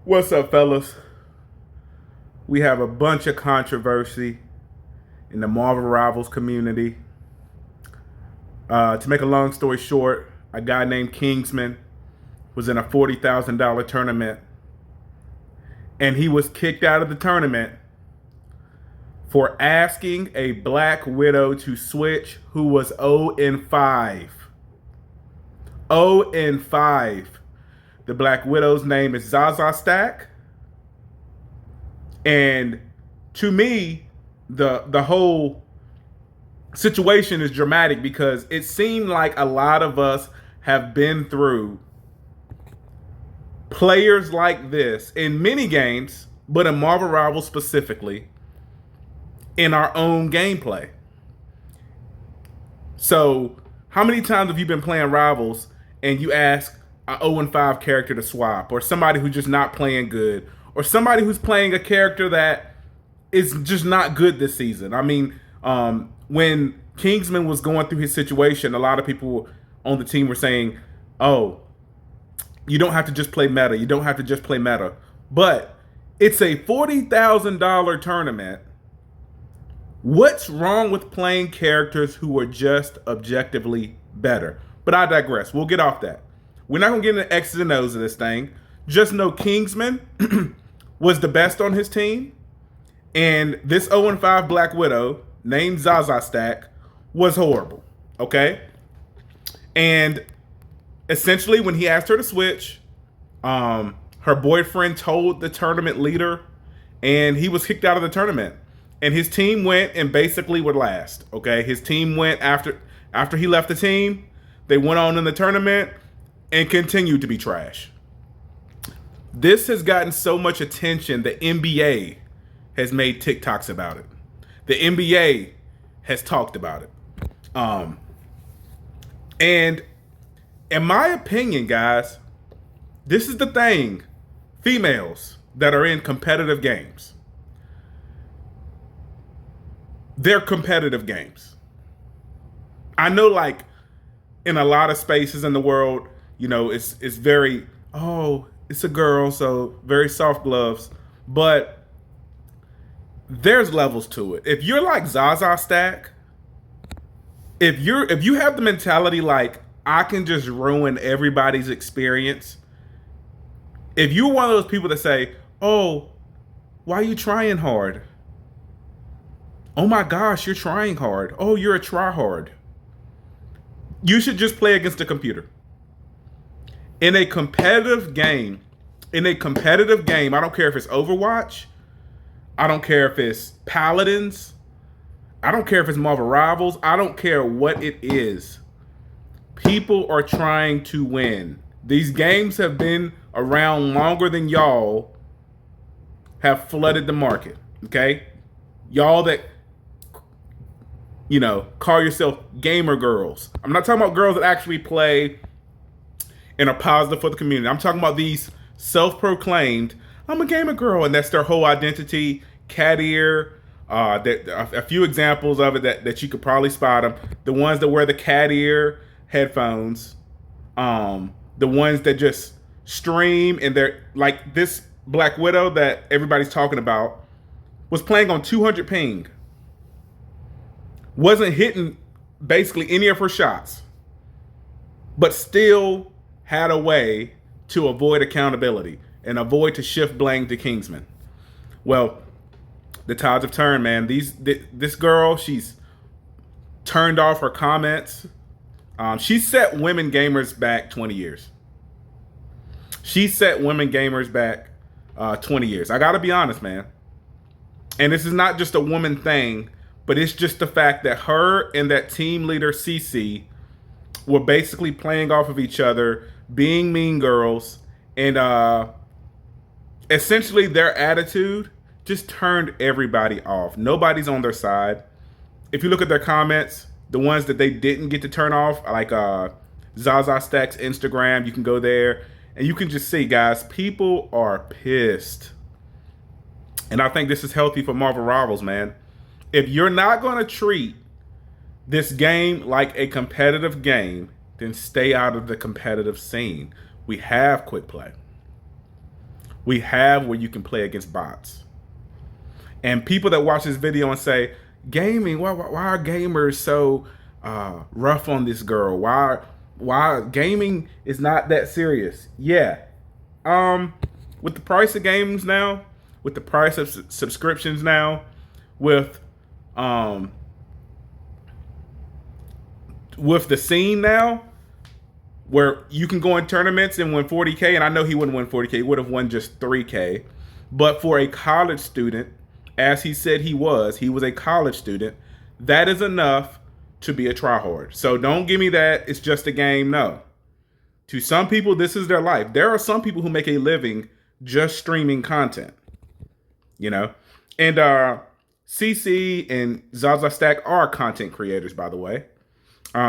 What's up, fellas? We have a bunch of controversy in the Marvel Rivals community. To make a long story short, a guy named Kingsman was in a $40,000 tournament and he was kicked out of the tournament for asking a Black Widow to switch who was 0 and 5. 0 and 5. The Black Widow's name is Zazzastack. And to me, the whole situation is dramatic because it seemed like a lot of us have been through players like this in many games, but in Marvel Rivals specifically, in our own gameplay. So, how many times have you been playing Rivals and you ask a 0 and 5 character to swap, or somebody who's just not playing good, or somebody who's playing a character that is just not good this season? I mean, when Kingsman was going through his situation, a lot of people on the team were saying, "Oh, you don't have to just play meta. You don't have to just play meta." But it's a $40,000 tournament. What's wrong with playing characters who are just objectively better? But I digress. We'll get off that. We're not going to get into X's and O's of this thing. Just know Kingsman was the best on his team. And this 0 and 5 Black Widow named Zazzastack was horrible. Okay? And essentially, when he asked her to switch, her boyfriend told the tournament leader, and he was kicked out of the tournament. And his team went and basically were last. Okay? His team went after he left the team. They went on in the tournament and continued to be trash. This has gotten so much attention, the NBA has made TikToks about it. The NBA has talked about it. And in my opinion, guys, this is the thing. Females that are in competitive games. They're competitive games. I know, like, in a lot of spaces in the world, you know, it's very, oh, it's a girl, so very soft gloves. But there's levels to it. If you're like Zazzastack, if you have the mentality like I can just ruin everybody's experience, if you're one of those people that say, "Oh, why are you trying hard? Oh my gosh, you're trying hard. Oh, you're a tryhard." You should just play against the computer. In a competitive game, I don't care if it's Overwatch, I don't care if it's Paladins, I don't care if it's Marvel Rivals, I don't care what it is. People are trying to win. These games have been around longer than y'all have flooded the market, okay? Y'all that, you know, call yourself gamer girls. I'm not talking about girls that actually play and are positive for the community. I'm talking about these self-proclaimed, I'm a gamer girl, and that's their whole identity. Cat ear, a few examples of it that you could probably spot them. The ones that wear the cat ear headphones, the ones that just stream and they're like this Black Widow that everybody's talking about was playing on 200 ping. Wasn't hitting basically any of her shots, but still had a way to avoid accountability and avoid to shift blame to Kingsman. Well, the tides have turned, man. This girl, she's turned off her comments. She set women gamers back 20 years. She set women gamers back 20 years. I gotta be honest, man. And this is not just a woman thing, but it's just the fact that her and that team leader, Cecee, were basically playing off of each other, being mean girls, and essentially their attitude just turned everybody off. Nobody's on their side. If you look at their comments, the ones that they didn't get to turn off, like Zazzastack's Instagram, you can go there and you can just see, guys, people are pissed. And I think this is healthy for Marvel Rivals, man. If you're not going to treat this game like a competitive game, then stay out of the competitive scene. We have quick play. We have where you can play against bots. And people that watch this video and say, gaming, why are gamers so rough on this girl? Why gaming is not that serious? Yeah. With the price of games now, with the price of subscriptions now, with um with the scene now, where you can go in tournaments and win 40K, and I know he wouldn't win 40K, he would have won just 3K. But for a college student, as he said he was a college student, that is enough to be a tryhard. So don't give me that it's just a game. No. To some people, this is their life. There are some people who make a living just streaming content, you know? And cecee and Zazzastack are content creators, by the way.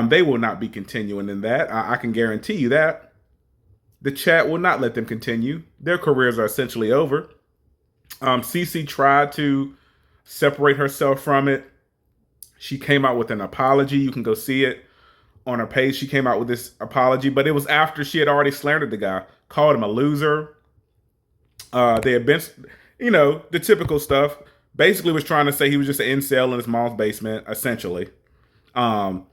They will not be continuing in that. I can guarantee you that. The chat will not let them continue. Their careers are essentially over. cecee tried to separate herself from it. She came out with an apology. You can go see it on her page. She came out with this apology, but it was after she had already slandered the guy, called him a loser. They had been, the typical stuff. Basically was trying to say he was just an incel in his mom's basement, essentially. And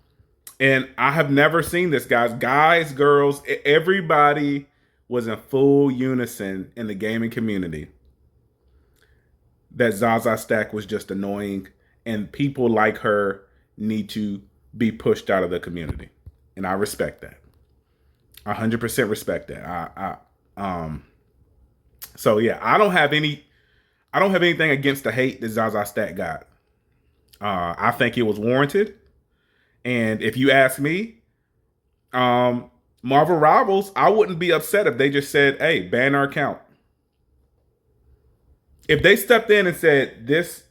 I have never seen this, guys, girls, everybody was in full unison in the gaming community that Zazzastack was just annoying, and people like her need to be pushed out of the community. And I respect that. 100% respect that. So yeah, I don't have anything against the hate that Zazzastack got. I think it was warranted. And if you ask me, Marvel Rivals, I wouldn't be upset if they just said, hey, ban our account. If they stepped in and said, this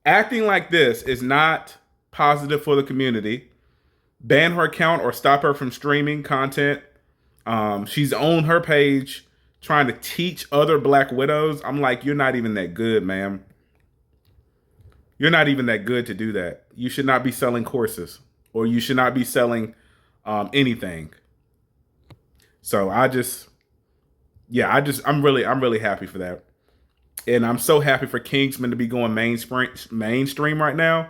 acting like this is not positive for the community, ban her account or stop her from streaming content. She's on her page trying to teach other Black Widows. I'm like, you're not even that good, ma'am. You're not even that good to do that. You should not be selling courses, or you should not be selling anything. So I'm really happy for that. And I'm so happy for Kingsman to be going mainstream right now.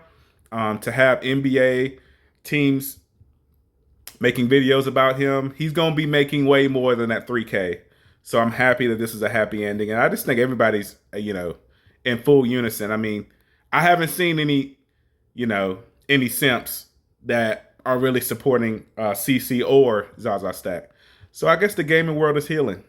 To have NBA teams making videos about him. He's going to be making way more than that 3K. So I'm happy that this is a happy ending. And I just think everybody's, in full unison. I mean, I haven't seen any simps that are really supporting cecee or Zazzastack. So I guess the gaming world is healing.